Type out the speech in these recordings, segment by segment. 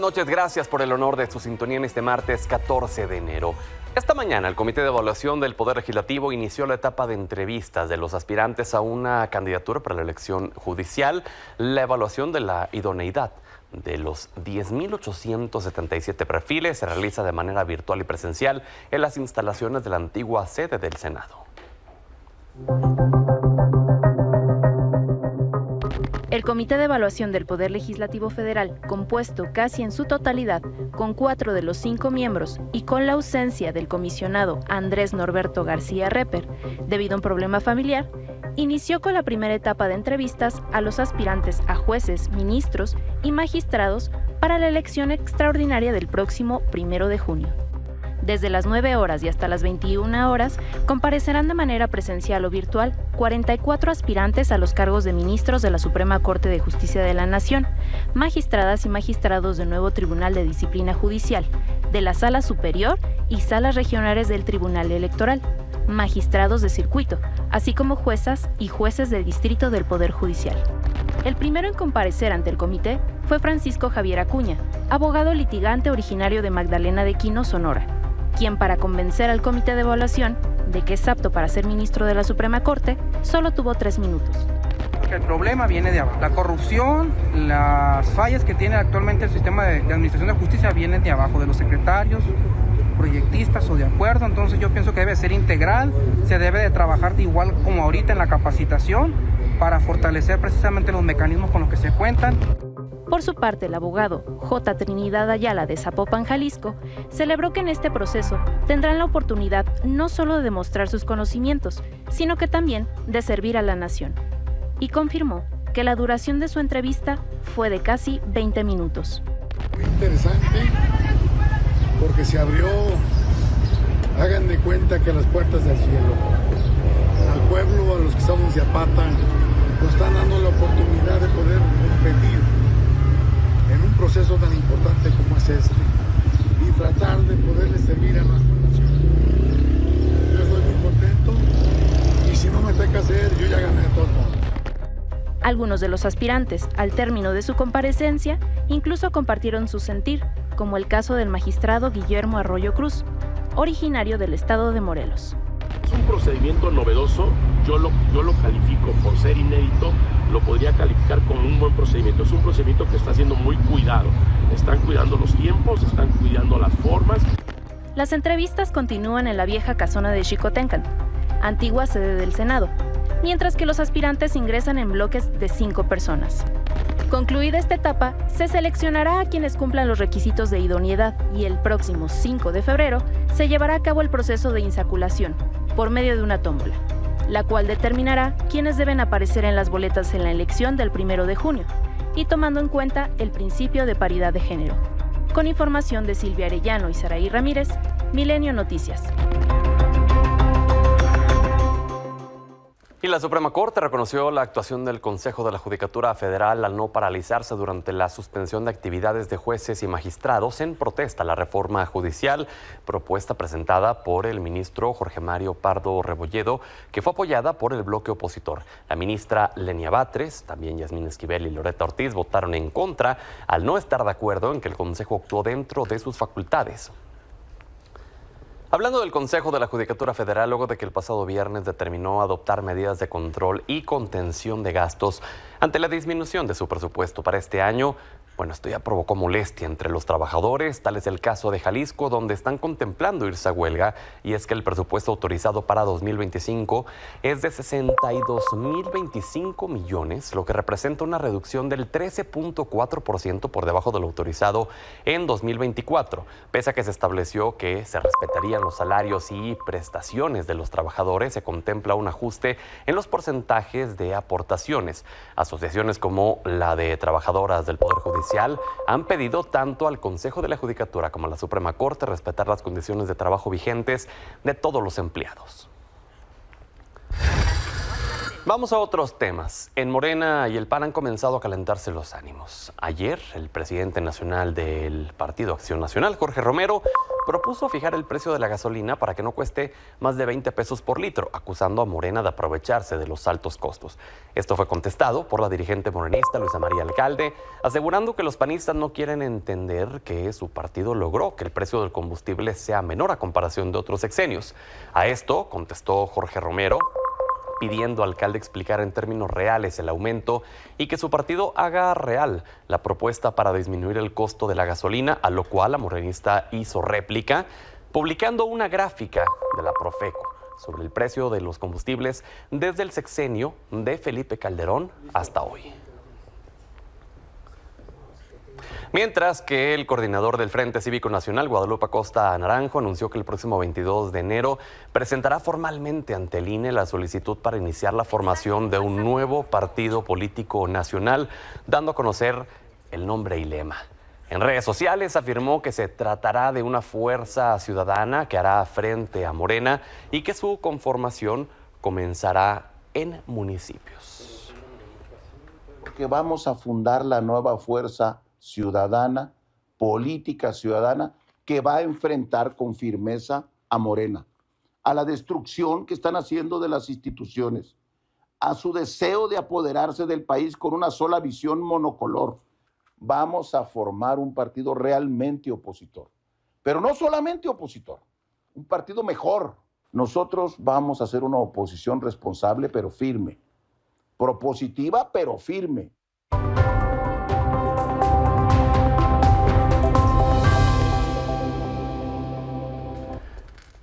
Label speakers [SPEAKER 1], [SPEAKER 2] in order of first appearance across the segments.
[SPEAKER 1] noches, gracias por el honor de su sintonía en este martes 14 de enero. Esta mañana el Comité de Evaluación del Poder Legislativo inició la etapa de entrevistas de los aspirantes a una candidatura para la elección judicial. La evaluación de la idoneidad de los 10.877 perfiles se realiza de manera virtual y presencial en las instalaciones de la antigua sede del Senado.
[SPEAKER 2] El Comité de Evaluación del Poder Legislativo Federal, compuesto casi en su totalidad con 4 de los 5 miembros y con la ausencia del comisionado Andrés Norberto García Reper, debido a un problema familiar, inició con la primera etapa de entrevistas a los aspirantes a jueces, ministros y magistrados para la elección extraordinaria del próximo 1 de junio. Desde las 9 horas y hasta las 21 horas, comparecerán de manera presencial o virtual 44 aspirantes a los cargos de ministros de la Suprema Corte de Justicia de la Nación, magistradas y magistrados del nuevo Tribunal de Disciplina Judicial, de la Sala Superior y salas regionales del Tribunal Electoral, magistrados de circuito, así como juezas y jueces del Distrito del Poder Judicial. El primero en comparecer ante el comité fue Francisco Javier Acuña, abogado litigante originario de Magdalena de Quino, Sonora, quien, para convencer al comité de evaluación de que es apto para ser ministro de la Suprema Corte, solo tuvo 3 minutos.
[SPEAKER 3] El problema viene de abajo. La corrupción, las fallas que tiene actualmente el sistema de administración de justicia vienen de abajo, de los secretarios, proyectistas o de acuerdo. Entonces yo pienso que debe ser integral, se debe de trabajar de igual como ahorita en la capacitación para fortalecer precisamente los mecanismos con los que se cuentan.
[SPEAKER 2] Por su parte, el abogado J. Trinidad Ayala de Zapopan, Jalisco, celebró que en este proceso tendrán la oportunidad no solo de demostrar sus conocimientos, sino que también de servir a la nación. Y confirmó que la duración de su entrevista fue de casi 20 minutos.
[SPEAKER 4] Muy interesante, porque se abrió, hagan de cuenta que las puertas del cielo. Al pueblo, a los que estamos de Zapata, nos están dando la oportunidad de poder competir en un proceso tan importante como es este y tratar de poderle servir a nuestra nación. Yo estoy muy contento y si no me toca hacer, yo ya gané de todos modos.
[SPEAKER 2] Algunos de los aspirantes, al término de su comparecencia, incluso compartieron su sentir, como el caso del magistrado Guillermo Arroyo Cruz, originario del estado de Morelos.
[SPEAKER 5] Es un procedimiento novedoso, yo lo califico por ser inédito, lo podría calificar como un buen procedimiento. Es un procedimiento que está siendo muy cuidado. Están cuidando los tiempos, están cuidando las formas.
[SPEAKER 2] Las entrevistas continúan en la vieja casona de Xicotencan, antigua sede del Senado, mientras que los aspirantes ingresan en bloques de 5 personas. Concluida esta etapa, se seleccionará a quienes cumplan los requisitos de idoneidad y el próximo 5 de febrero se llevará a cabo el proceso de insaculación por medio de una tómbola, la cual determinará quiénes deben aparecer en las boletas en la elección del 1 de junio y tomando en cuenta el principio de paridad de género. Con información de Silvia Arellano y Saraí Ramírez, Milenio Noticias.
[SPEAKER 1] Y la Suprema Corte reconoció la actuación del Consejo de la Judicatura Federal al no paralizarse durante la suspensión de actividades de jueces y magistrados en protesta a la reforma judicial, propuesta presentada por el ministro Jorge Mario Pardo Rebolledo, que fue apoyada por el bloque opositor. La ministra Lenia Batres, también Yasmín Esquivel y Loretta Ortiz votaron en contra al no estar de acuerdo en que el Consejo actuó dentro de sus facultades. Hablando del Consejo de la Judicatura Federal, luego de que el pasado viernes determinó adoptar medidas de control y contención de gastos ante la disminución de su presupuesto para este año, esto ya provocó molestia entre los trabajadores. Tal es el caso de Jalisco, donde están contemplando irse a huelga, y es que el presupuesto autorizado para 2025 es de 62.025 millones, lo que representa una reducción del 13.4% por debajo de lo autorizado en 2024, pese a que se estableció que se respetarían los salarios y prestaciones de los trabajadores. Se contempla un ajuste en los porcentajes de aportaciones. Asociaciones como la de trabajadoras del Poder Judicial han pedido tanto al Consejo de la Judicatura como a la Suprema Corte respetar las condiciones de trabajo vigentes de todos los empleados. Vamos a otros temas. En Morena y el PAN han comenzado a calentarse los ánimos. Ayer, el presidente nacional del Partido Acción Nacional, Jorge Romero, propuso fijar el precio de la gasolina para que no cueste más de 20 pesos por litro, acusando a Morena de aprovecharse de los altos costos. Esto fue contestado por la dirigente morenista Luisa María Alcalde, asegurando que los panistas no quieren entender que su partido logró que el precio del combustible sea menor a comparación de otros sexenios. A esto contestó Jorge Romero, pidiendo al alcalde explicar en términos reales el aumento y que su partido haga real la propuesta para disminuir el costo de la gasolina, a lo cual la morenista hizo réplica, publicando una gráfica de la Profeco sobre el precio de los combustibles desde el sexenio de Felipe Calderón hasta hoy. Mientras que el coordinador del Frente Cívico Nacional, Guadalupe Acosta Naranjo, anunció que el próximo 22 de enero presentará formalmente ante el INE la solicitud para iniciar la formación de un nuevo partido político nacional, dando a conocer el nombre y lema. En redes sociales afirmó que se tratará de una fuerza ciudadana que hará frente a Morena y que su conformación comenzará en municipios.
[SPEAKER 6] Porque vamos a fundar la nueva fuerza ciudadana, política ciudadana, que va a enfrentar con firmeza a Morena, a la destrucción que están haciendo de las instituciones, a su deseo de apoderarse del país con una sola visión monocolor. Vamos a formar un partido realmente opositor, pero no solamente opositor, un partido mejor. Nosotros vamos a hacer una oposición responsable pero firme, propositiva pero firme.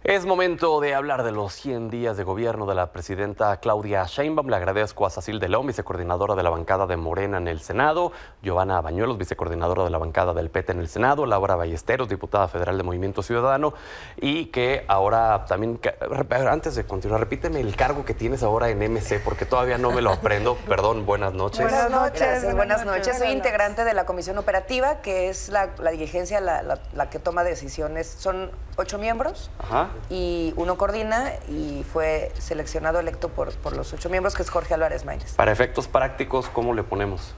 [SPEAKER 1] Es momento de hablar de los 100 días de gobierno de la presidenta Claudia Sheinbaum. Le agradezco a Cacil de León, vicecoordinadora de la bancada de Morena en el Senado, Giovanna Bañuelos, vicecoordinadora de la bancada del PT en el Senado, Laura Ballesteros, diputada federal de Movimiento Ciudadano, y que ahora también, antes de continuar, repíteme el cargo que tienes ahora en MC, porque todavía no me lo aprendo. Perdón, buenas noches.
[SPEAKER 7] Buenas noches.
[SPEAKER 8] Gracias, buenas noches. Soy integrante de la Comisión Operativa, que es la dirigencia, la que toma decisiones. Son 8 miembros.
[SPEAKER 1] Ajá.
[SPEAKER 8] Y uno coordina y fue seleccionado, electo por los 8 miembros, que es Jorge Álvarez Maínez.
[SPEAKER 1] Para efectos prácticos, ¿cómo le ponemos?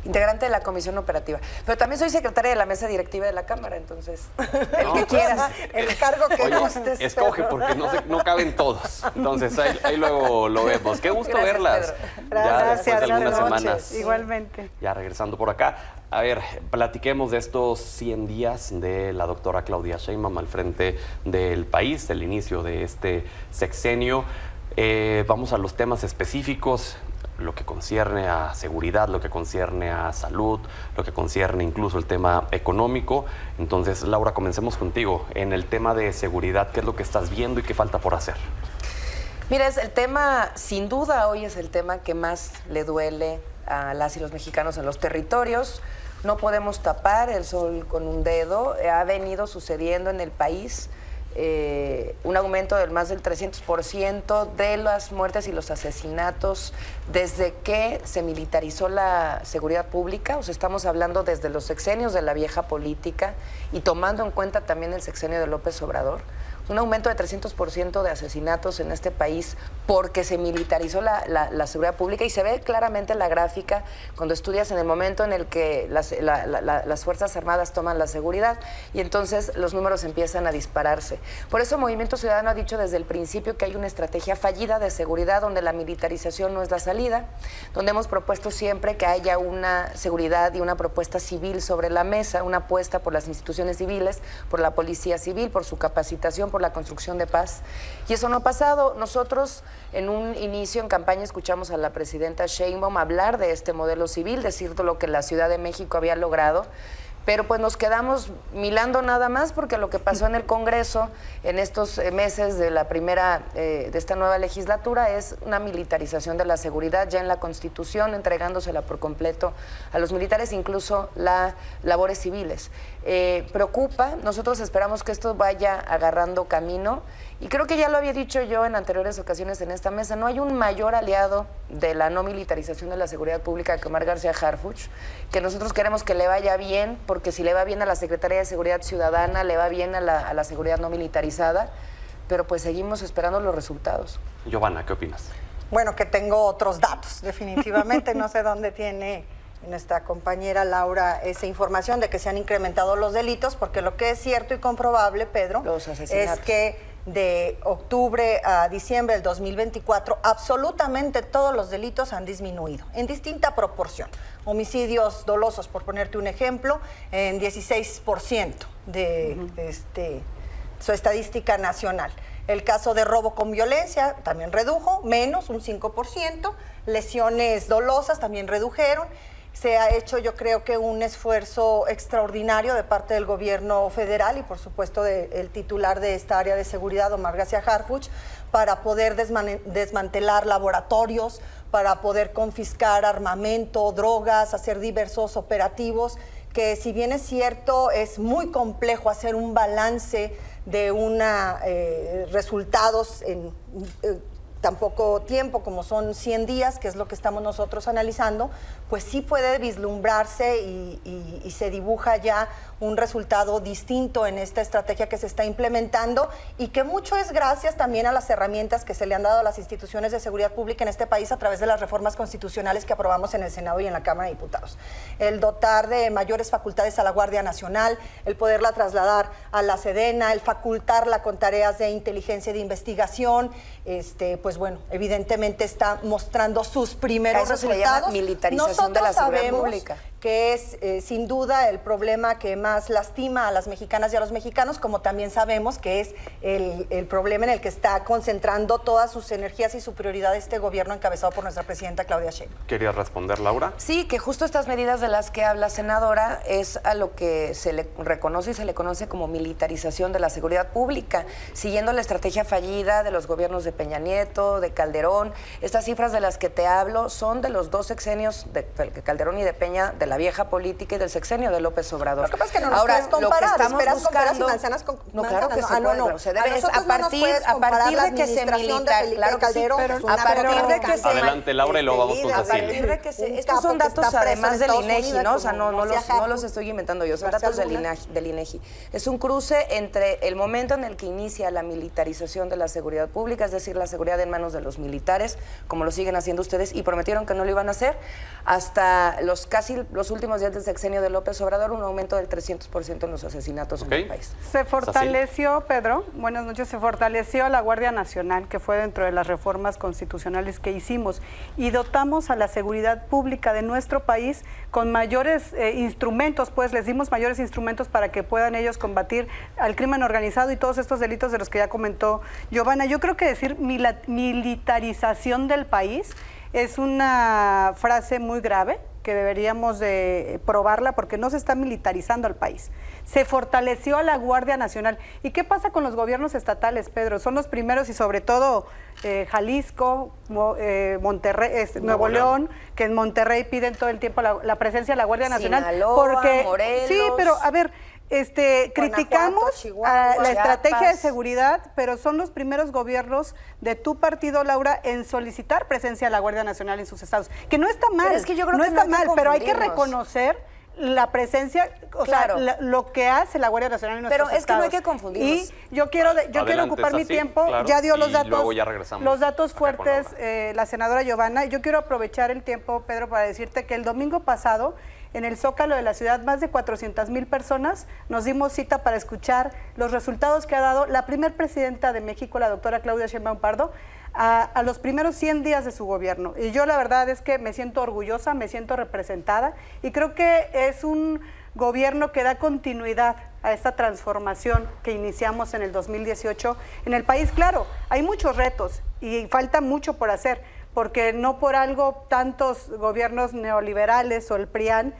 [SPEAKER 8] Integrante de la Comisión Operativa. Pero también soy secretaria de la mesa directiva de la Cámara, entonces, el que quieras.
[SPEAKER 7] El cargo que
[SPEAKER 1] Oye,
[SPEAKER 7] gustes.
[SPEAKER 1] escoge, porque no caben todos. Entonces, ahí luego lo vemos. Qué gusto
[SPEAKER 8] Gracias,
[SPEAKER 1] verlas.
[SPEAKER 8] Pedro.
[SPEAKER 1] Ya después de algunas
[SPEAKER 7] noches.
[SPEAKER 1] semanas.
[SPEAKER 7] Igualmente.
[SPEAKER 1] Ya regresando por acá. A ver, platiquemos de estos 100 días de la doctora Claudia Sheinbaum al frente del país, el inicio de este sexenio. Vamos a los temas específicos, lo que concierne a seguridad, lo que concierne a salud, lo que concierne incluso el tema económico. Entonces, Laura, comencemos contigo. En el tema de seguridad, ¿qué es lo que estás viendo y qué falta por hacer?
[SPEAKER 8] Mira, es el tema, sin duda hoy es el tema que más le duele a las y los mexicanos en los territorios. No podemos tapar el sol con un dedo. Ha venido sucediendo en el país un aumento del más del 300% de las muertes y los asesinatos desde que se militarizó la seguridad pública. O sea, estamos hablando desde los sexenios de la vieja política y tomando en cuenta también el sexenio de López Obrador. Un aumento de 300% de asesinatos en este país porque se militarizó la seguridad pública, y se ve claramente en la gráfica cuando estudias en el momento en el que las Fuerzas Armadas toman la seguridad, y entonces los números empiezan a dispararse. Por eso Movimiento Ciudadano ha dicho desde el principio que hay una estrategia fallida de seguridad donde la militarización no es la salida, donde hemos propuesto siempre que haya una seguridad y una propuesta civil sobre la mesa, una apuesta por las instituciones civiles, por la policía civil, por su capacitación, por la construcción de paz. Y eso no ha pasado. Nosotros en un inicio en campaña escuchamos a la presidenta Sheinbaum hablar de este modelo civil, decir todo lo que la Ciudad de México había logrado, pero pues nos quedamos milando nada más, porque lo que pasó en el Congreso en estos meses de la primera, de esta nueva legislatura, es una militarización de la seguridad ya en la Constitución, entregándosela por completo a los militares, incluso las labores civiles. Preocupa. Nosotros esperamos que esto vaya agarrando camino, y creo que ya lo había dicho yo en anteriores ocasiones en esta mesa, no hay un mayor aliado de la no militarización de la seguridad pública que Omar García Harfuch, que nosotros queremos que le vaya bien, porque si le va bien a la Secretaría de Seguridad Ciudadana, le va bien a la seguridad no militarizada, pero pues seguimos esperando los resultados.
[SPEAKER 1] Giovanna, ¿qué opinas?
[SPEAKER 7] Bueno, que tengo otros datos, definitivamente. No sé dónde tiene nuestra compañera Laura esa información de que se han incrementado los delitos, porque lo que es cierto y comprobable, Pedro, es que de octubre a diciembre del 2024, absolutamente todos los delitos han disminuido, en distinta proporción. Homicidios dolosos, por ponerte un ejemplo, en 16% de su estadística nacional. El caso de robo con violencia también redujo, menos, un 5%. Lesiones dolosas también redujeron. Se ha hecho, yo creo que un esfuerzo extraordinario de parte del gobierno federal y por supuesto del titular de esta área de seguridad, Omar García Harfuch, para poder desmantelar laboratorios, para poder confiscar armamento, drogas, hacer diversos operativos, que si bien es cierto, es muy complejo hacer un balance de resultados en tan poco tiempo como son 100 días, que es lo que estamos nosotros analizando, pues sí puede vislumbrarse y se dibuja ya un resultado distinto en esta estrategia que se está implementando y que mucho es gracias también a las herramientas que se le han dado a las instituciones de seguridad pública en este país a través de las reformas constitucionales que aprobamos en el Senado y en la Cámara de Diputados. El dotar de mayores facultades a la Guardia Nacional, el poderla trasladar a la Sedena, el facultarla con tareas de inteligencia y de investigación, pues bueno, evidentemente está mostrando sus primeros resultados.
[SPEAKER 8] Militarización de la seguridad pública,
[SPEAKER 7] que es sin duda el problema que más lastima a las mexicanas y a los mexicanos, como también sabemos que es el problema en el que está concentrando todas sus energías y su prioridad este gobierno encabezado por nuestra presidenta Claudia Sheinbaum.
[SPEAKER 1] ¿Quería responder, Laura?
[SPEAKER 8] Sí, que justo estas medidas de las que habla, senadora, es a lo que se le reconoce y se le conoce como militarización de la seguridad pública, siguiendo la estrategia fallida de los gobiernos de Peña Nieto, de Calderón. Estas cifras de las que te hablo son de los 2 sexenios de Calderón y de Peña, de la vieja política y del sexenio de López Obrador.
[SPEAKER 7] Lo que pasa es que no nos puedes comparar, esperas comparar manzanas con
[SPEAKER 8] no, claro que
[SPEAKER 7] manzanas.
[SPEAKER 8] se puede, se debe, a partir de que se milita, claro que sí, pero a partir de que se...
[SPEAKER 1] Adelante, Laura, y luego vamos con Cecilia.
[SPEAKER 8] A partir de que se... Estos son datos además del INEGI, ¿no? O sea, no los estoy inventando yo, son datos del INEGI. Es un cruce entre el momento en el que inicia la militarización de la seguridad pública, es decir, la seguridad en manos de los militares, como lo siguen haciendo ustedes, y prometieron que no lo iban a hacer, hasta casi los últimos días del sexenio de López Obrador, un aumento del 300% en los asesinatos en el país.
[SPEAKER 9] Se fortaleció, Pedro, buenas noches, se fortaleció la Guardia Nacional, que fue dentro de las reformas constitucionales que hicimos, y dotamos a la seguridad pública de nuestro país con mayores instrumentos, pues les dimos mayores instrumentos para que puedan ellos combatir al crimen organizado y todos estos delitos de los que ya comentó Giovanna. Yo creo que decir militarización del país es una frase muy grave, que deberíamos de probarla porque no se está militarizando al país. Se fortaleció a la Guardia Nacional. ¿Y qué pasa con los gobiernos estatales, Pedro? Son los primeros y sobre todo Jalisco, Monterrey, Nuevo León, que en Monterrey piden todo el tiempo la presencia de la Guardia Nacional.
[SPEAKER 8] Sinaloa,
[SPEAKER 9] porque
[SPEAKER 8] Morelos.
[SPEAKER 9] Sí, pero a ver, criticamos a la estrategia de seguridad, pero son los primeros gobiernos de tu partido, Laura, en solicitar presencia de la Guardia Nacional en sus estados. Que no está mal,
[SPEAKER 8] pero es que yo creo
[SPEAKER 9] no
[SPEAKER 8] que
[SPEAKER 9] está mal, pero hay que reconocer la presencia, claro, sea, lo que hace la Guardia Nacional en nuestros estados.
[SPEAKER 8] Pero es que no hay que confundirnos.
[SPEAKER 9] Y yo quiero ocupar mi tiempo, claro, ya dio los datos fuertes la senadora Giovanna, y yo quiero aprovechar el tiempo, Pedro, para decirte que el domingo pasado, en el Zócalo de la ciudad, más de 400,000 personas nos dimos cita para escuchar los resultados que ha dado la primer presidenta de México, la doctora Claudia Sheinbaum Pardo, a los primeros 100 días de su gobierno. Y yo la verdad es que me siento orgullosa, me siento representada y creo que es un gobierno que da continuidad a esta transformación que iniciamos en el 2018 en el país. Claro, hay muchos retos y falta mucho por hacer, porque no por algo tantos gobiernos neoliberales o el PRIAN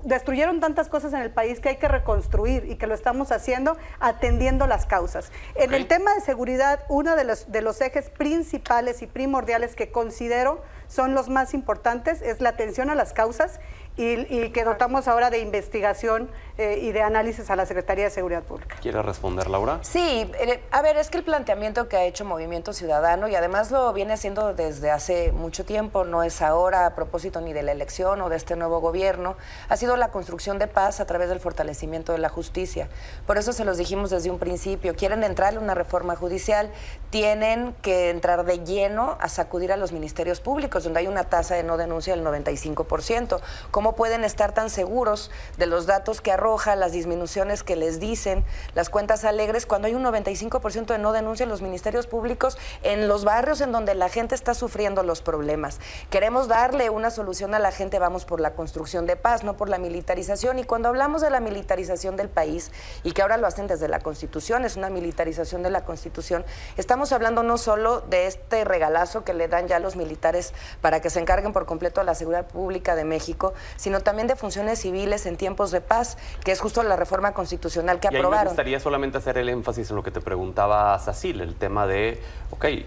[SPEAKER 9] destruyeron tantas cosas en el país que hay que reconstruir y que lo estamos haciendo atendiendo las causas. En el tema de seguridad, uno de los ejes principales y primordiales que considero son los más importantes es la atención a las causas y que dotamos ahora de investigación y de análisis a la Secretaría de Seguridad Pública.
[SPEAKER 1] ¿Quiere responder, Laura?
[SPEAKER 8] Sí, a ver, es que el planteamiento que ha hecho Movimiento Ciudadano, y además lo viene haciendo desde hace mucho tiempo, no es ahora a propósito ni de la elección o de este nuevo gobierno, ha sido la construcción de paz a través del fortalecimiento de la justicia. Por eso se los dijimos desde un principio, quieren entrarle una reforma judicial, tienen que entrar de lleno a sacudir a los ministerios públicos, donde hay una tasa de no denuncia del 95%. ¿Cómo pueden estar tan seguros de los datos que arroja, las disminuciones que les dicen, las cuentas alegres, cuando hay un 95% de no denuncia en los ministerios públicos en los barrios en donde la gente está sufriendo los problemas? Queremos darle una solución a la gente, vamos por la construcción de paz, no por la militarización. Y cuando hablamos de la militarización del país, y que ahora lo hacen desde la Constitución, es una militarización de la Constitución, estamos hablando no solo de este regalazo que le dan ya los militares para que se encarguen por completo a la seguridad pública de México, sino también de funciones civiles en tiempos de paz, que es justo la reforma constitucional que aprobaron.
[SPEAKER 1] Me gustaría solamente hacer el énfasis en lo que te preguntaba Sacil, el tema de,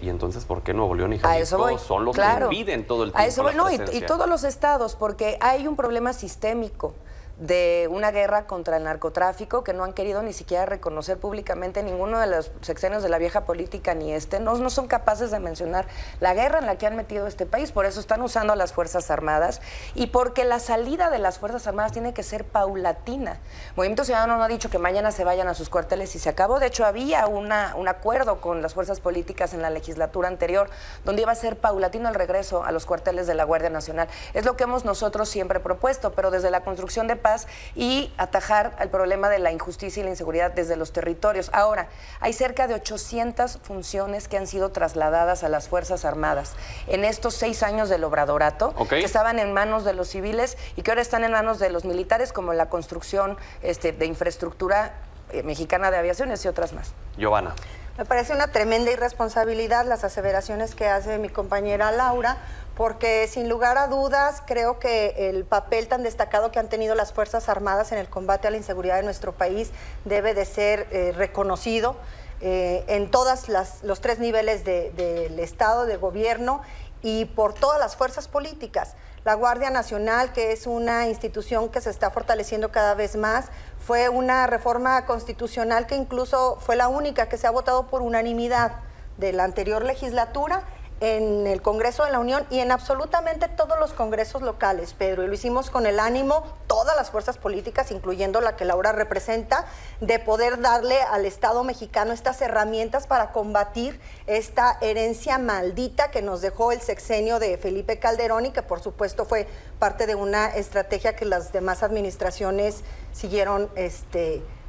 [SPEAKER 1] y entonces, ¿por qué Nuevo León y Jalisco son los que impiden todo el tiempo
[SPEAKER 8] a eso voy, y todos los estados, porque hay un problema sistémico de una guerra contra el narcotráfico que no han querido ni siquiera reconocer públicamente ninguno de los sexenios de la vieja política ni no son capaces de mencionar la guerra en la que han metido este país. Por eso están usando a las Fuerzas Armadas y porque la salida de las Fuerzas Armadas tiene que ser paulatina. Movimiento Ciudadano no ha dicho que mañana se vayan a sus cuarteles y se acabó. De hecho, había un acuerdo con las fuerzas políticas en la legislatura anterior donde iba a ser paulatino el regreso a los cuarteles de la Guardia Nacional. Es lo que hemos nosotros siempre propuesto, pero desde la construcción de paz y atajar el problema de la injusticia y la inseguridad desde los territorios. Ahora, hay cerca de 800 funciones que han sido trasladadas a las Fuerzas Armadas en estos 6 años del obradorato, que estaban en manos de los civiles y que ahora están en manos de los militares, como la construcción de infraestructura mexicana de aviaciones y otras más.
[SPEAKER 1] Giovanna.
[SPEAKER 7] Me parece una tremenda irresponsabilidad las aseveraciones que hace mi compañera Laura, porque sin lugar a dudas creo que el papel tan destacado que han tenido las Fuerzas Armadas en el combate a la inseguridad de nuestro país debe de ser reconocido en todos los 3 niveles del Estado, de gobierno y por todas las fuerzas políticas. La Guardia Nacional, que es una institución que se está fortaleciendo cada vez más, fue una reforma constitucional que incluso fue la única que se ha votado por unanimidad de la anterior legislatura en el Congreso de la Unión y en absolutamente todos los congresos locales, Pedro, y lo hicimos con el ánimo, todas las fuerzas políticas, incluyendo la que Laura representa, de poder darle al Estado mexicano estas herramientas para combatir esta herencia maldita que nos dejó el sexenio de Felipe Calderón y que por supuesto fue parte de una estrategia que las demás administraciones siguieron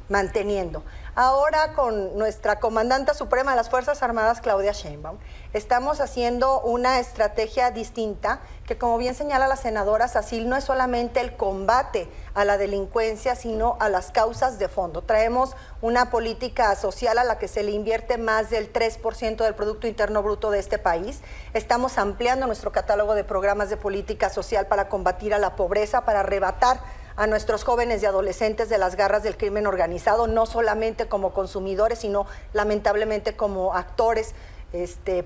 [SPEAKER 7] manteniendo. Ahora con nuestra comandanta suprema de las Fuerzas Armadas, Claudia Sheinbaum, estamos haciendo una estrategia distinta que, como bien señala la senadora Sacil, no es solamente el combate a la delincuencia, sino a las causas de fondo. Traemos una política social a la que se le invierte más del 3% del Producto Interno Bruto de este país. Estamos ampliando nuestro catálogo de programas de política social para combatir a la pobreza, para arrebatar a nuestros jóvenes y adolescentes de las garras del crimen organizado, no solamente como consumidores, sino lamentablemente como actores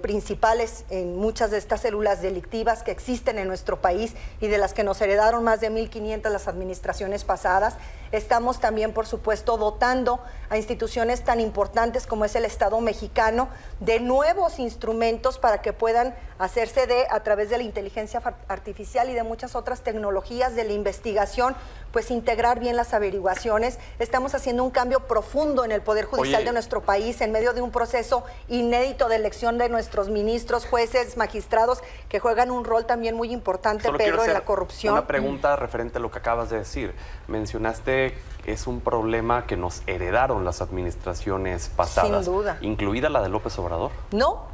[SPEAKER 7] principales en muchas de estas células delictivas que existen en nuestro país y de las que nos heredaron más de 1.500 las administraciones pasadas. Estamos también, por supuesto, dotando a instituciones tan importantes como es el Estado mexicano de nuevos instrumentos para que puedan hacerse a través de la inteligencia artificial y de muchas otras tecnologías de la investigación, pues integrar bien las averiguaciones. Estamos haciendo un cambio profundo en el Poder Judicial de nuestro país en medio de un proceso inédito de elección de nuestros ministros, jueces, magistrados, que juegan un rol también muy importante, Pedro, en la corrupción.
[SPEAKER 1] Una pregunta referente a lo que acabas de decir. Mencionaste que es un problema que nos heredaron las administraciones pasadas.
[SPEAKER 7] Sin duda.
[SPEAKER 1] ¿Incluida la de López Obrador?
[SPEAKER 7] No.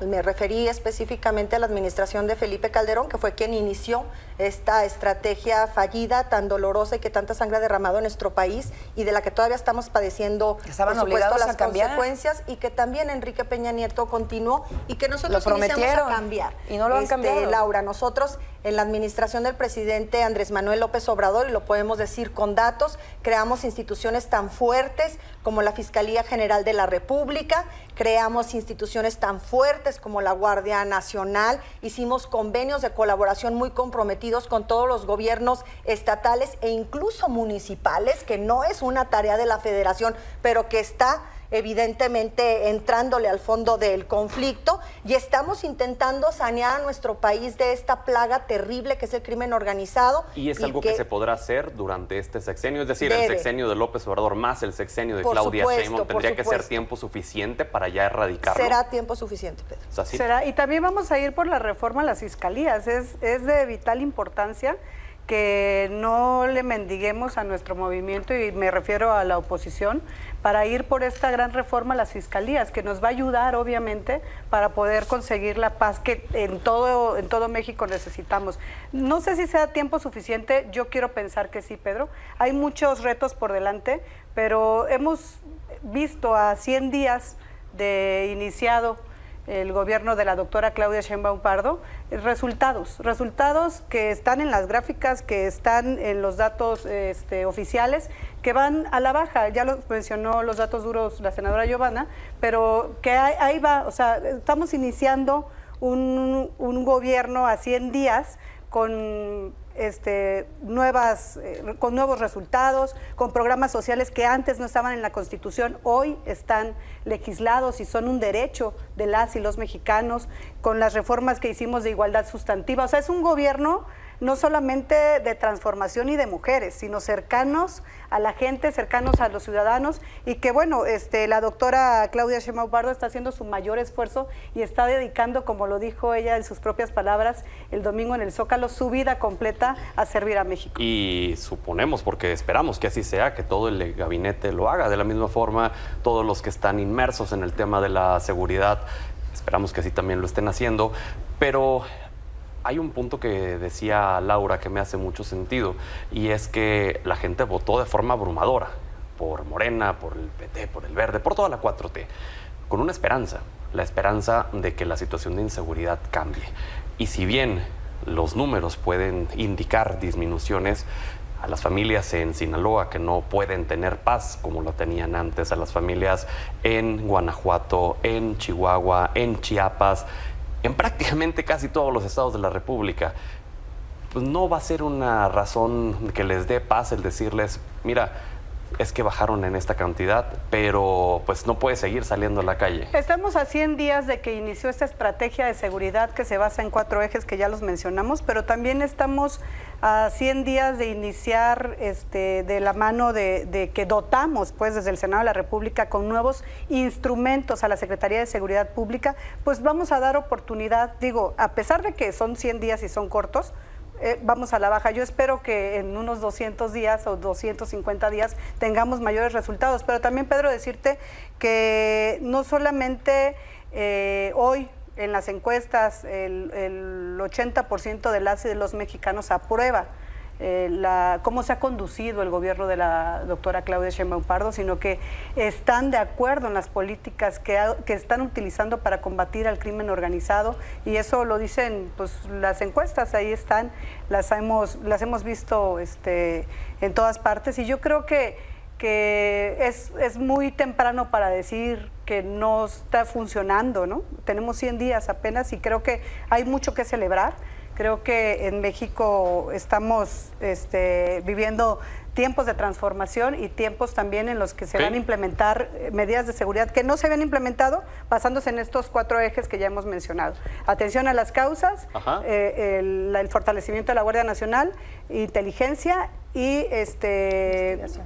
[SPEAKER 7] Me referí específicamente a la administración de Felipe Calderón, que fue quien inició esta estrategia fallida, tan dolorosa y que tanta sangre ha derramado en nuestro país y de la que todavía estamos padeciendo, por supuesto, las consecuencias, y que también Enrique Peña Nieto con continuo y que nosotros iniciamos a cambiar.
[SPEAKER 8] Y no lo han cambiado.
[SPEAKER 7] Laura, nosotros en la administración del presidente Andrés Manuel López Obrador, y lo podemos decir con datos, creamos instituciones tan fuertes como la Fiscalía General de la República, creamos instituciones tan fuertes como la Guardia Nacional, hicimos convenios de colaboración muy comprometidos con todos los gobiernos estatales e incluso municipales, que no es una tarea de la Federación, pero que está evidentemente entrándole al fondo del conflicto, y estamos intentando sanear a nuestro país de esta plaga terrible que es el crimen organizado.
[SPEAKER 1] Y es algo que se podrá hacer durante este sexenio, es decir, el sexenio de López Obrador más el sexenio de Claudia Sheinbaum, ¿tendría que ser tiempo suficiente para ya erradicarlo?
[SPEAKER 7] Será tiempo suficiente, Pedro.
[SPEAKER 1] ¿Es así?
[SPEAKER 9] Será, y también vamos a ir por la reforma a las fiscalías, es de vital importancia que no le mendiguemos a nuestro movimiento, y me refiero a la oposición, para ir por esta gran reforma a las fiscalías, que nos va a ayudar obviamente para poder conseguir la paz que en todo México necesitamos. No sé si sea tiempo suficiente, yo quiero pensar que sí, Pedro. Hay muchos retos por delante, pero hemos visto a 100 días de iniciado el gobierno de la doctora Claudia Sheinbaum Pardo, resultados que están en las gráficas, que están en los datos oficiales, que van a la baja. Ya lo mencionó los datos duros la senadora Giovanna, pero que ahí va, o sea, estamos iniciando un gobierno a 100 días con nuevos resultados, con programas sociales que antes no estaban en la Constitución, hoy están legislados y son un derecho de las y los mexicanos, con las reformas que hicimos de igualdad sustantiva. O sea, es un gobierno no solamente de transformación y de mujeres, sino cercanos a la gente, cercanos a los ciudadanos, y que bueno, la doctora Claudia Sheinbaum Pardo está haciendo su mayor esfuerzo y está dedicando, como lo dijo ella en sus propias palabras el domingo en el Zócalo, su vida completa a servir a México.
[SPEAKER 1] Y suponemos, porque esperamos que así sea, que todo el gabinete lo haga de la misma forma, todos los que están inmersos en el tema de la seguridad, esperamos que así también lo estén haciendo, pero hay un punto que decía Laura que me hace mucho sentido, y es que la gente votó de forma abrumadora por Morena, por el PT, por el Verde, por toda la 4T, con una esperanza, la esperanza de que la situación de inseguridad cambie. Y si bien los números pueden indicar disminuciones, a las familias en Sinaloa que no pueden tener paz como lo tenían antes, a las familias en Guanajuato, en Chihuahua, en Chiapas, en prácticamente casi todos los estados de la República, pues no va a ser una razón que les dé paz el decirles, mira, es que bajaron en esta cantidad, pero pues no puede seguir saliendo a la calle.
[SPEAKER 9] Estamos a 100 días de que inició esta estrategia de seguridad que se basa en 4 ejes que ya los mencionamos, pero también estamos a 100 días de iniciar de la mano de que dotamos pues desde el Senado de la República con nuevos instrumentos a la Secretaría de Seguridad Pública, pues vamos a dar oportunidad, digo, a pesar de que son 100 días y son cortos, vamos a la baja. Yo espero que en unos 200 días o 250 días tengamos mayores resultados, pero también, Pedro, decirte que no solamente hoy en las encuestas el 80% de las y de los mexicanos aprueba cómo se ha conducido el gobierno de la doctora Claudia Sheinbaum Pardo, sino que están de acuerdo en las políticas que están utilizando para combatir al crimen organizado, y eso lo dicen pues las encuestas, ahí están, las hemos visto en todas partes, y yo creo que es muy temprano para decir que no está funcionando, ¿no? Tenemos 100 días apenas y creo que hay mucho que celebrar. Creo que en México estamos viviendo tiempos de transformación y tiempos también en los que se van a implementar medidas de seguridad que no se habían implementado basándose en estos 4 ejes que ya hemos mencionado. Atención a las causas, el fortalecimiento de la Guardia Nacional, inteligencia y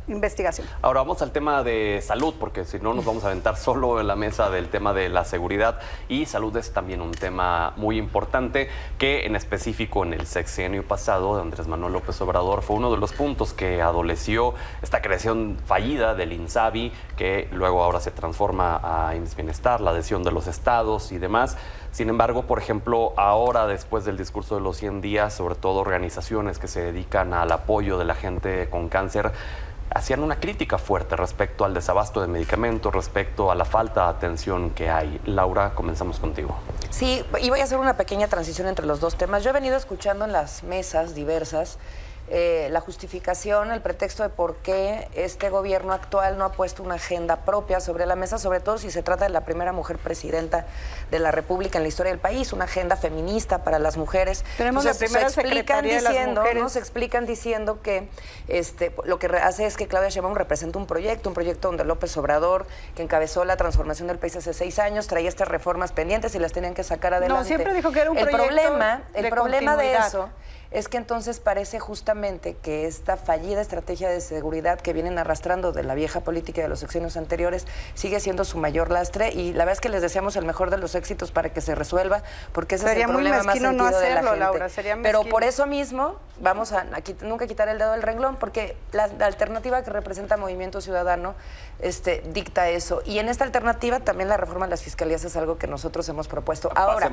[SPEAKER 9] investigación.
[SPEAKER 1] Ahora vamos al tema de salud, porque si no nos vamos a aventar solo en la mesa del tema de la seguridad, y salud es también un tema muy importante que en específico en el sexenio pasado de Andrés Manuel López Obrador fue uno de los puntos que adoleció esta creación fallida del INSABI, que luego ahora se transforma a IMSS Bienestar, la adhesión de los estados y demás. Sin embargo, por ejemplo, ahora después del discurso de los 100 días, sobre todo organizaciones que se dedican al apoyo de la gente con cáncer, hacían una crítica fuerte respecto al desabasto de medicamentos, respecto a la falta de atención que hay. Laura, comenzamos contigo.
[SPEAKER 8] Sí, y voy a hacer una pequeña transición entre los dos temas. Yo he venido escuchando en las mesas diversas la justificación, el pretexto de por qué este gobierno actual no ha puesto una agenda propia sobre la mesa, sobre todo si se trata de la primera mujer presidenta de la República en la historia del país, una agenda feminista para las mujeres.
[SPEAKER 9] Tenemos la primera secretaría de las mujeres.
[SPEAKER 8] Se explican diciendo que lo que hace es que Claudia Sheinbaum representa un proyecto donde López Obrador, que encabezó la transformación del país hace 6 años, traía estas reformas pendientes y las tenían que sacar adelante.
[SPEAKER 9] No, siempre dijo que era un proyecto
[SPEAKER 8] El problema de eso es que entonces parece justamente que esta fallida estrategia de seguridad que vienen arrastrando de la vieja política de los sexenios anteriores sigue siendo su mayor lastre, y la verdad es que les deseamos el mejor de los éxitos para que se resuelva, porque ese
[SPEAKER 9] sería
[SPEAKER 8] es el problema más sentido
[SPEAKER 9] no hacerlo,
[SPEAKER 8] de la gente.
[SPEAKER 9] Laura, sería mezquino.
[SPEAKER 8] Pero por eso mismo vamos a nunca quitar el dedo del renglón, porque la alternativa que representa Movimiento Ciudadano dicta eso, y en esta alternativa también la reforma de las fiscalías es algo que nosotros hemos propuesto. Ahora,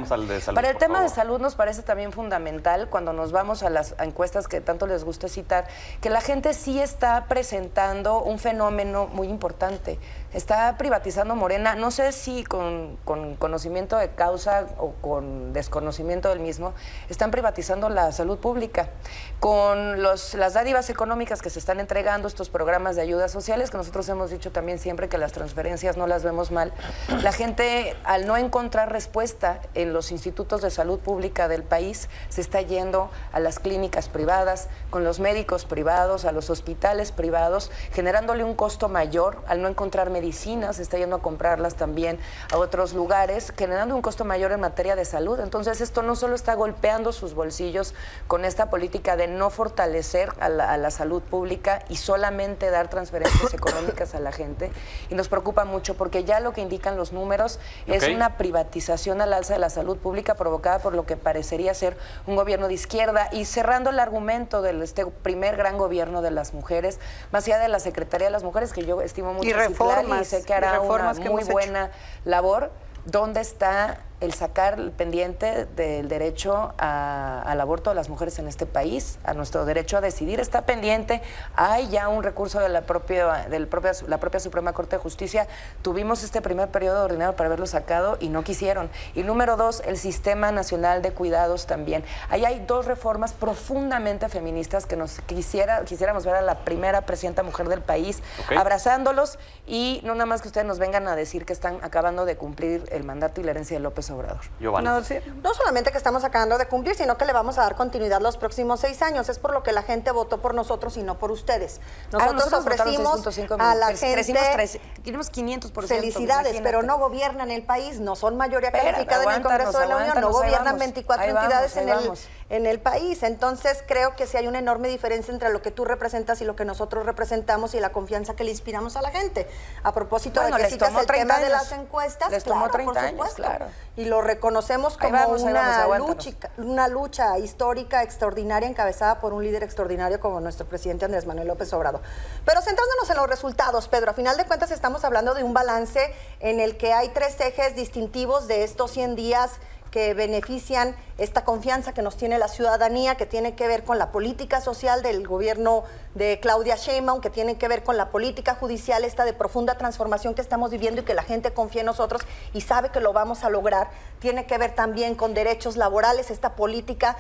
[SPEAKER 8] para el tema de salud nos parece también fundamental, cuando nos vamos a las encuestas que tanto les gusta citar, que la gente sí está presentando un fenómeno muy importante. Está privatizando Morena, no sé si con conocimiento de causa o con desconocimiento del mismo, están privatizando la salud pública. Con las dádivas económicas que se están entregando, estos programas de ayudas sociales, que nosotros hemos dicho también siempre que las transferencias no las vemos mal, la gente, al no encontrar respuesta en los institutos de salud pública del país, se está yendo a las clínicas privadas, con los médicos privados, a los hospitales privados, generándole un costo mayor. Al no encontrar medicinas, se está yendo a comprarlas también a otros lugares, generando un costo mayor en materia de salud. Entonces, esto no solo está golpeando sus bolsillos con esta política de no fortalecer a la salud pública y solamente dar transferencias económicas a la gente, y nos preocupa mucho porque ya lo que indican los números es una privatización al alza de la salud pública provocada por lo que parecería ser un gobierno de izquierda. Y cerrando el argumento de este primer gran gobierno de las mujeres, más allá de la Secretaría de las Mujeres, que yo estimo mucho, y sé que hará una muy buena labor, ¿dónde está el sacar el pendiente del derecho al aborto de las mujeres en este país, a nuestro derecho a decidir? Está pendiente, hay ya un recurso de la propia Suprema Corte de Justicia. Tuvimos este primer periodo ordinario para haberlo sacado y no quisieron. Y número 2, el Sistema Nacional de Cuidados también. Ahí hay 2 reformas profundamente feministas que quisiéramos ver a la primera presidenta mujer del país abrazándolos, y no nada más que ustedes nos vengan a decir que están acabando de cumplir el mandato y la herencia de López Obrador.
[SPEAKER 7] No solamente que estamos acabando de cumplir, sino que le vamos a dar continuidad los próximos 6 años. Es por lo que la gente votó por nosotros y no por ustedes. Nosotros ofrecimos a la gente...
[SPEAKER 8] Tenemos 500%.
[SPEAKER 7] Felicidades, pero no gobiernan el país, no son mayoría calificada en el Congreso de la Unión, no gobiernan 24 entidades en el país. Entonces, creo que sí hay una enorme diferencia entre lo que tú representas y lo que nosotros representamos, y la confianza que le inspiramos a la gente. A propósito de que citas el tema de las encuestas,
[SPEAKER 8] les tomó 30 años, claro.
[SPEAKER 7] Y lo reconocemos como una lucha histórica, extraordinaria, encabezada por un líder extraordinario como nuestro presidente Andrés Manuel López Obrador. Pero centrándonos en los resultados, Pedro, a final de cuentas estamos hablando de un balance en el que hay 3 ejes distintivos de estos 100 días que benefician esta confianza que nos tiene la ciudadanía, que tiene que ver con la política social del gobierno de Claudia Sheinbaum, que tiene que ver con la política judicial, esta de profunda transformación que estamos viviendo y que la gente confía en nosotros y sabe que lo vamos a lograr. Tiene que ver también con derechos laborales, esta política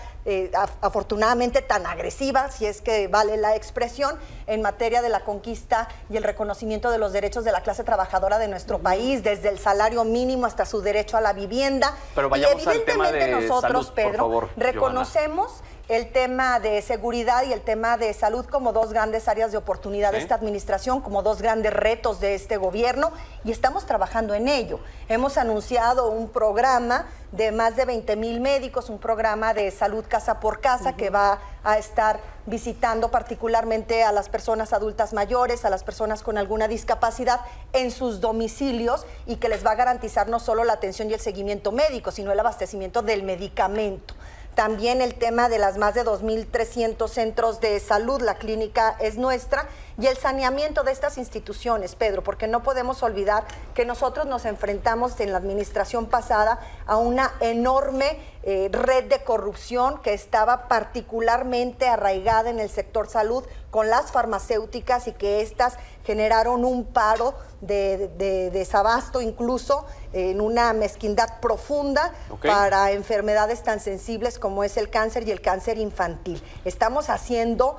[SPEAKER 7] afortunadamente tan agresiva, si es que vale la expresión, en materia de la conquista y el reconocimiento de los derechos de la clase trabajadora de nuestro país, desde el salario mínimo hasta su derecho a la vivienda.
[SPEAKER 1] Pero vayamos al tema de
[SPEAKER 7] nosotros,
[SPEAKER 1] salud,
[SPEAKER 7] Pedro,
[SPEAKER 1] por favor,
[SPEAKER 7] reconocemos el tema de seguridad y el tema de salud como 2 grandes áreas de oportunidad de esta administración, como 2 grandes retos de este gobierno, y estamos trabajando en ello. Hemos anunciado un programa de más de 20,000 médicos, un programa de salud casa por casa que va a estar visitando particularmente a las personas adultas mayores, a las personas con alguna discapacidad en sus domicilios, y que les va a garantizar no solo la atención y el seguimiento médico, sino el abastecimiento del medicamento. También el tema de las más de 2,300 centros de salud, la clínica es nuestra, y el saneamiento de estas instituciones, Pedro, porque no podemos olvidar que nosotros nos enfrentamos en la administración pasada a una enorme red de corrupción que estaba particularmente arraigada en el sector salud con las farmacéuticas y que estas generaron un paro de desabasto incluso en una mezquindad profunda para enfermedades tan sensibles como es el cáncer y el cáncer infantil. Estamos haciendo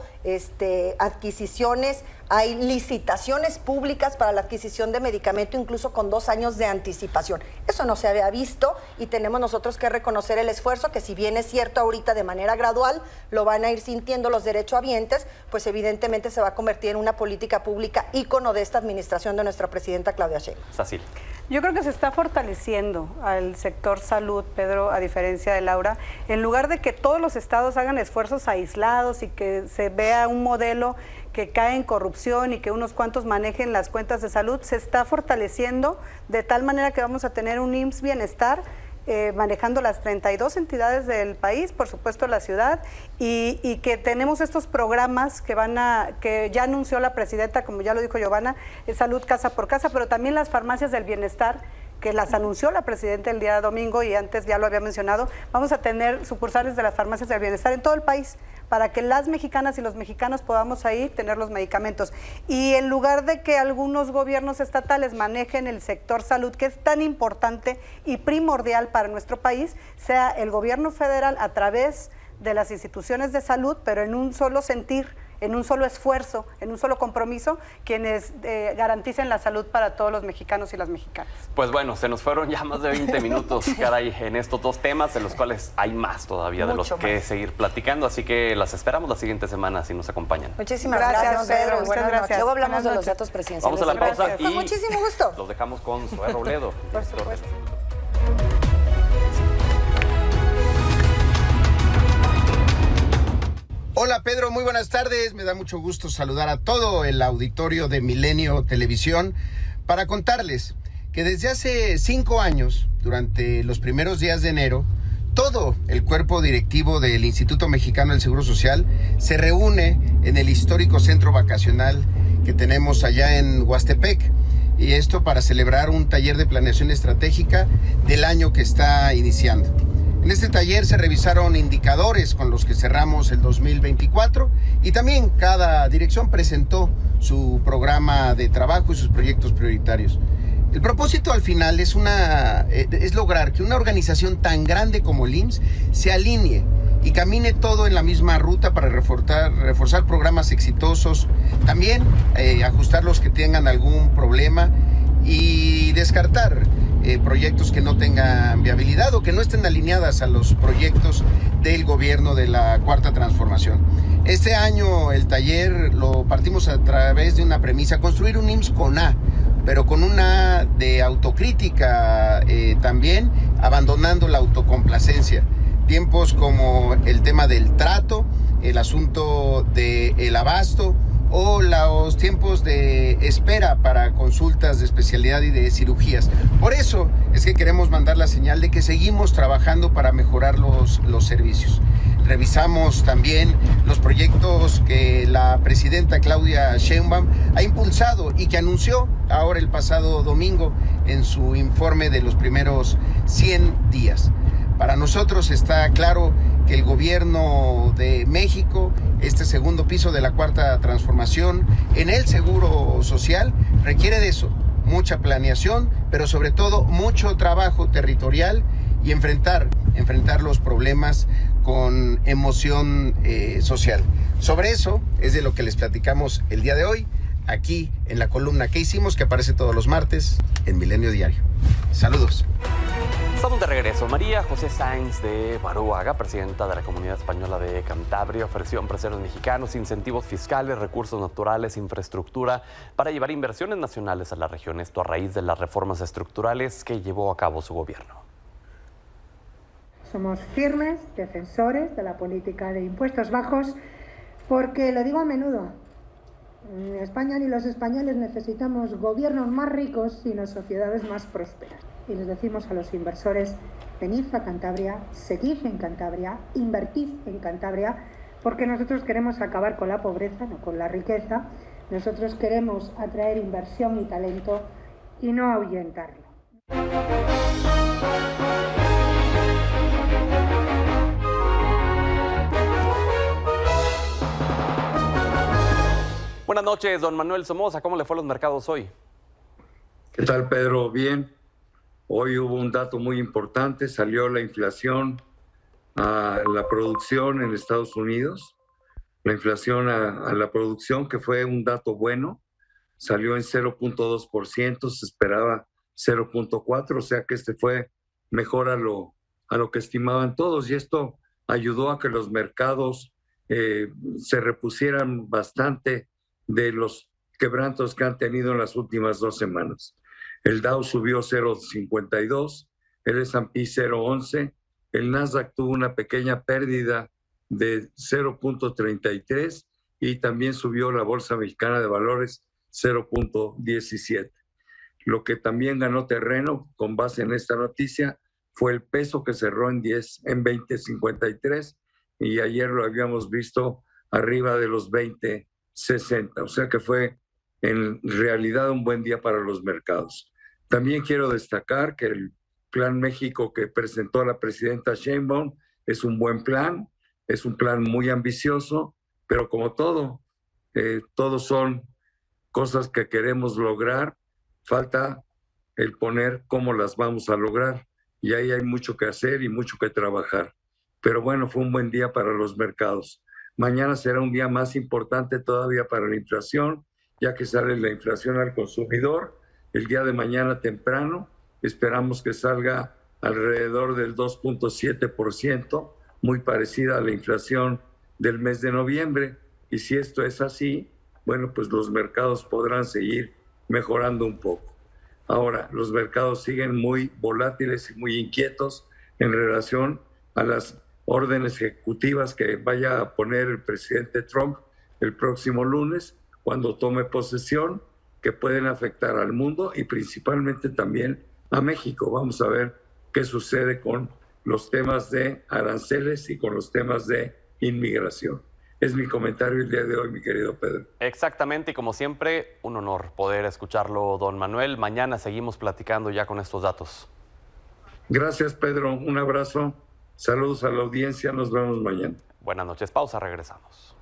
[SPEAKER 7] adquisiciones, hay licitaciones públicas para la adquisición de medicamento incluso con 2 años de anticipación. Eso no se había visto y tenemos nosotros que reconocer el esfuerzo que, si bien es cierto ahorita de manera gradual lo van a ir sintiendo los derechohabientes, pues evidentemente se va a convertir en una política pública ícono de esta administración de nuestra presidenta Claudia Sheinbaum.
[SPEAKER 1] Sacil.
[SPEAKER 9] Yo creo que se está fortaleciendo al sector salud, Pedro, a diferencia de Laura. En lugar de que todos los estados hagan esfuerzos aislados y que se vea un modelo que cae en corrupción y que unos cuantos manejen las cuentas de salud, se está fortaleciendo de tal manera que vamos a tener un IMSS Bienestar manejando las 32 entidades del país, por supuesto la ciudad, y que tenemos estos programas que ya anunció la presidenta, como ya lo dijo Giovanna, salud casa por casa, pero también las farmacias del bienestar, que las anunció la presidenta el día domingo y antes ya lo había mencionado. Vamos a tener sucursales de las farmacias del bienestar en todo el país para que las mexicanas y los mexicanos podamos ahí tener los medicamentos. Y en lugar de que algunos gobiernos estatales manejen el sector salud, que es tan importante y primordial para nuestro país, sea el gobierno federal a través de las instituciones de salud, pero en un solo sentir, en un solo esfuerzo, en un solo compromiso, quienes garanticen la salud para todos los mexicanos y las mexicanas.
[SPEAKER 1] Pues bueno, se nos fueron ya más de 20 minutos, caray, en estos 2 temas, de los cuales hay más todavía de los que seguir platicando, así que las esperamos la siguiente semana si nos acompañan.
[SPEAKER 7] Muchísimas gracias, Pedro.
[SPEAKER 8] Muchas gracias. Luego hablamos de los datos presidenciales.
[SPEAKER 1] Vamos a la pausa y
[SPEAKER 7] con muchísimo gusto.
[SPEAKER 1] Los dejamos con Zoé Robledo.
[SPEAKER 7] Por supuesto.
[SPEAKER 10] Hola Pedro, muy buenas tardes. Me da mucho gusto saludar a todo el auditorio de Milenio Televisión para contarles que desde hace 5 años, durante los primeros días de enero, todo el cuerpo directivo del Instituto Mexicano del Seguro Social se reúne en el histórico centro vacacional que tenemos allá en Huastepec. Y esto para celebrar un taller de planeación estratégica del año que está iniciando. En este taller se revisaron indicadores con los que cerramos el 2024 y también cada dirección presentó su programa de trabajo y sus proyectos prioritarios. El propósito al final es lograr que una organización tan grande como el IMSS se alinee y camine todo en la misma ruta para reforzar programas exitosos, también ajustar los que tengan algún problema y descartar proyectos que no tengan viabilidad o que no estén alineadas a los proyectos del gobierno de la Cuarta Transformación. Este año el taller lo partimos a través de una premisa: construir un IMSS con A, pero con una de autocrítica también, abandonando la autocomplacencia. Tiempos como el tema del trato, el asunto del abasto o los tiempos de espera para consultas de especialidad y de cirugías. Por eso es que queremos mandar la señal de que seguimos trabajando para mejorar los servicios. Revisamos también los proyectos que la presidenta Claudia Sheinbaum ha impulsado y que anunció ahora el pasado domingo en su informe de los primeros 100 días. Para nosotros está claro que el gobierno de México, este segundo piso de la Cuarta Transformación en el Seguro Social, requiere de eso, mucha planeación, pero sobre todo mucho trabajo territorial y enfrentar los problemas con emoción social. Sobre eso es de lo que les platicamos el día de hoy, aquí en la columna que hicimos, que aparece todos los martes en Milenio Diario. Saludos.
[SPEAKER 1] Estamos de regreso. María José Sáenz de Baruaga, presidenta de la Comunidad Española de Cantabria, ofreció a empresarios mexicanos incentivos fiscales, recursos naturales, infraestructura para llevar inversiones nacionales a la región. Esto a raíz de las reformas estructurales que llevó a cabo su gobierno.
[SPEAKER 11] Somos firmes defensores de la política de impuestos bajos porque, lo digo a menudo, en España ni los españoles necesitamos gobiernos más ricos, sino sociedades más prósperas. Y les decimos a los inversores: venid a Cantabria, seguid en Cantabria, invertid en Cantabria, porque nosotros queremos acabar con la pobreza, no con la riqueza, Nosotros queremos atraer inversión y talento y no ahuyentarlo.
[SPEAKER 1] Buenas noches, don Manuel Somoza. ¿Cómo le fue a los mercados hoy?
[SPEAKER 12] ¿Qué tal, Pedro? Bien. Hoy hubo un dato muy importante. Salió la inflación a la producción en Estados Unidos. La inflación a la producción, que fue un dato bueno, salió en 0.2%, se esperaba 0.4%, o sea que fue mejor a lo que estimaban todos. Y esto ayudó a que los mercados se repusieran bastante de los quebrantos que han tenido en las últimas 2 semanas. El Dow subió 0.52, el S&P 0.11, el Nasdaq tuvo una pequeña pérdida de 0.33 y también subió la Bolsa Mexicana de Valores 0.17. Lo que también ganó terreno con base en esta noticia fue el peso, que cerró en 20.53, y ayer lo habíamos visto arriba de los 20.60, o sea que fue en realidad un buen día para los mercados. También quiero destacar que el Plan México que presentó la presidenta Sheinbaum es un buen plan, es un plan muy ambicioso, pero como todo, todos son cosas que queremos lograr, falta el poner cómo las vamos a lograr, y ahí hay mucho que hacer y mucho que trabajar. Pero bueno, fue un buen día para los mercados. Mañana será un día más importante todavía para la inflación, ya que sale la inflación al consumidor. El día de mañana temprano esperamos que salga alrededor del 2.7%, muy parecida a la inflación del mes de noviembre. Y si esto es así, bueno, pues los mercados podrán seguir mejorando un poco. Ahora, los mercados siguen muy volátiles y muy inquietos en relación a las órdenes ejecutivas que vaya a poner el presidente Trump el próximo lunes, cuando tome posesión, que pueden afectar al mundo y principalmente también a México. Vamos a ver qué sucede con los temas de aranceles y con los temas de inmigración. Es mi comentario el día de hoy, mi querido Pedro.
[SPEAKER 1] Exactamente, y como siempre, un honor poder escucharlo, don Manuel. Mañana seguimos platicando ya con estos datos.
[SPEAKER 12] Gracias, Pedro. Un abrazo. Saludos a la audiencia. Nos vemos mañana.
[SPEAKER 1] Buenas noches. Pausa. Regresamos.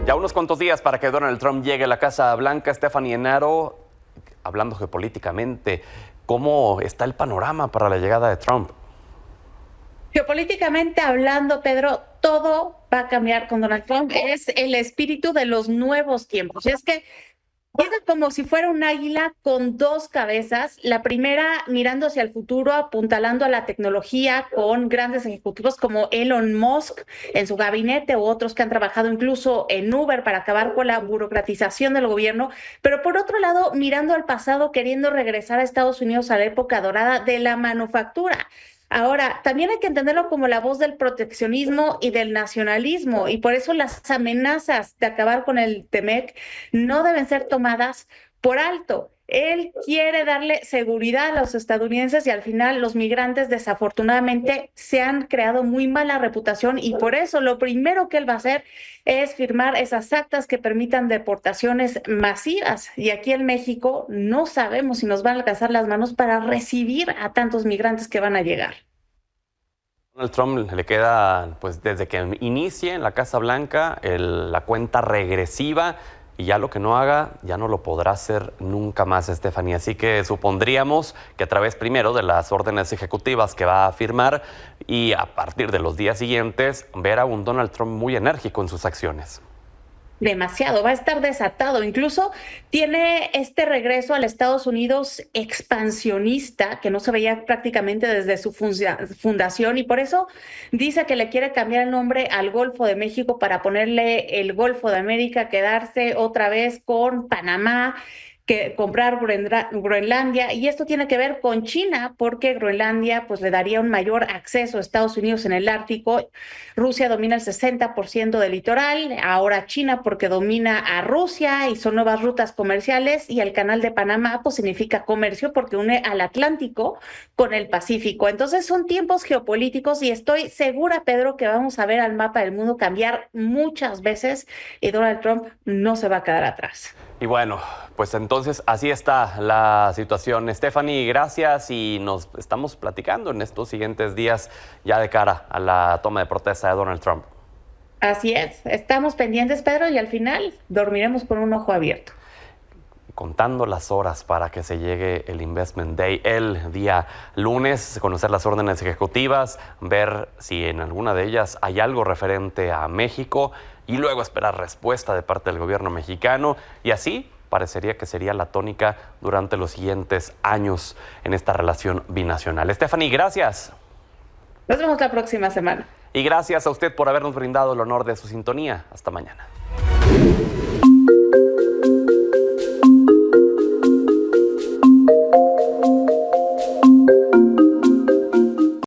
[SPEAKER 1] Ya unos cuantos días para que Donald Trump llegue a la Casa Blanca. Stephanie Enaro, hablando geopolíticamente, ¿cómo está el panorama para la llegada de Trump?
[SPEAKER 13] Geopolíticamente hablando, Pedro, todo va a cambiar con Donald Trump. Es el espíritu de los nuevos tiempos. Y es que llega como si fuera un águila con 2 cabezas. La primera mirando hacia el futuro, apuntalando a la tecnología con grandes ejecutivos como Elon Musk en su gabinete, u otros que han trabajado incluso en Uber para acabar con la burocratización del gobierno. Pero por otro lado, mirando al pasado, queriendo regresar a Estados Unidos a la época dorada de la manufactura. Ahora, también hay que entenderlo como la voz del proteccionismo y del nacionalismo, y por eso las amenazas de acabar con el TEMEC no deben ser tomadas por alto. Él quiere darle seguridad a los estadounidenses y al final los migrantes desafortunadamente se han creado muy mala reputación, y por eso lo primero que él va a hacer es firmar esas actas que permitan deportaciones masivas. Y aquí en México no sabemos si nos van a alcanzar las manos para recibir a tantos migrantes que van a llegar.
[SPEAKER 1] Donald Trump le queda, pues desde que inicie en la Casa Blanca, la cuenta regresiva. Y ya lo que no haga, ya no lo podrá hacer nunca más, Stephanie. Así que supondríamos que a través primero de las órdenes ejecutivas que va a firmar y a partir de los días siguientes, ver a un Donald Trump muy enérgico en sus acciones.
[SPEAKER 13] Demasiado, va a estar desatado. Incluso tiene este regreso al Estados Unidos expansionista que no se veía prácticamente desde su fundación, y por eso dice que le quiere cambiar el nombre al Golfo de México para ponerle el Golfo de América, quedarse otra vez con Panamá. que comprar Groenlandia, y esto tiene que ver con China, porque Groenlandia pues le daría un mayor acceso a Estados Unidos en el Ártico. Rusia domina el 60% del litoral, ahora China porque domina a Rusia y son nuevas rutas comerciales, y el Canal de Panamá pues significa comercio porque une al Atlántico con el Pacífico. Entonces son tiempos geopolíticos y estoy segura, Pedro, que vamos a ver al mapa del mundo cambiar muchas veces y Donald Trump no se va a quedar atrás.
[SPEAKER 1] Y bueno, pues entonces así está la situación. Stephanie, gracias, y nos estamos platicando en estos siguientes días ya de cara a la toma de protesta de Donald Trump.
[SPEAKER 13] Así es, estamos pendientes, Pedro, y al final dormiremos con un ojo abierto.
[SPEAKER 1] Contando las horas para que se llegue el Investment Day el día lunes, conocer las órdenes ejecutivas, ver si en alguna de ellas hay algo referente a México y luego esperar respuesta de parte del gobierno mexicano, y así parecería que sería la tónica durante los siguientes años en esta relación binacional. Stephanie, gracias.
[SPEAKER 13] Nos vemos la próxima semana.
[SPEAKER 1] Y gracias a usted por habernos brindado el honor de su sintonía. Hasta mañana.